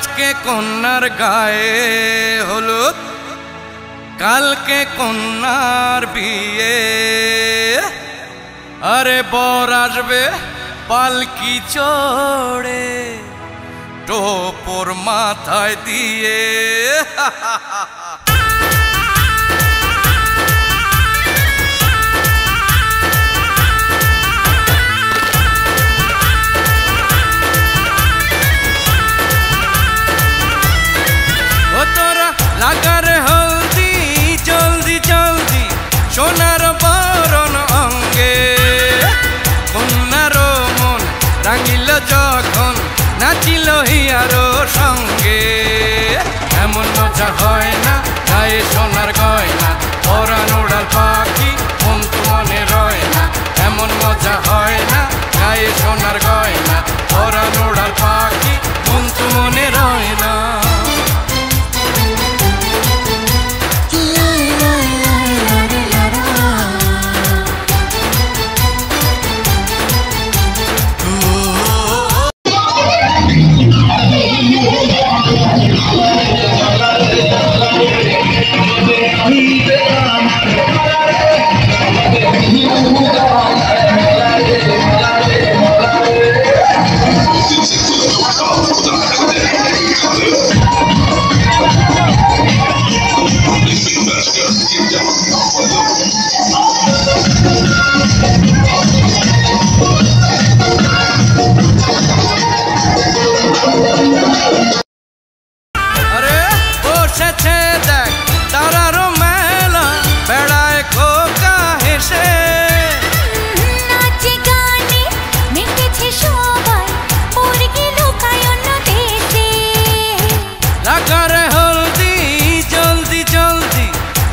আজকে কন্যার গায়ে হলুদ, কালকে কন্যার বিয়ে। আরে বর আসবে পালকি চড়ে, টোপর মাথায় দিয়ে। লাগার হলদি জলদি জলদি, সোনার বরণ অঙ্গে। কন্যার মন রাঙিল যখন, নাচিল হিয়ারো সঙ্গে। এমন মজা হয় না গায়ে সোনার গয়না, পরাণ উড়াল পাখি মন তো মনে রয় না। এমন মজা হয় না গায়ে সোনার গয়না, পরাণ উড়াল পাখি মন তো মনে রয় না।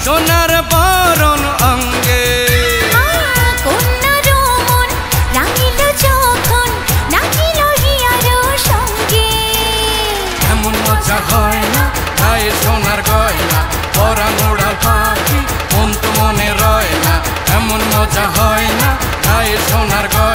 সোনার বরণ অঙ্গে কন্যার মন রাঙিল যখন, নাচিল হিয়ারো সঙ্গে। এমন মজা হয় না গায়ে সোনার গয়না, পরাণ উড়াল পাখি মন তো মনে রয় না। এমন মজা হয় না গায়ে সোনার গয়না।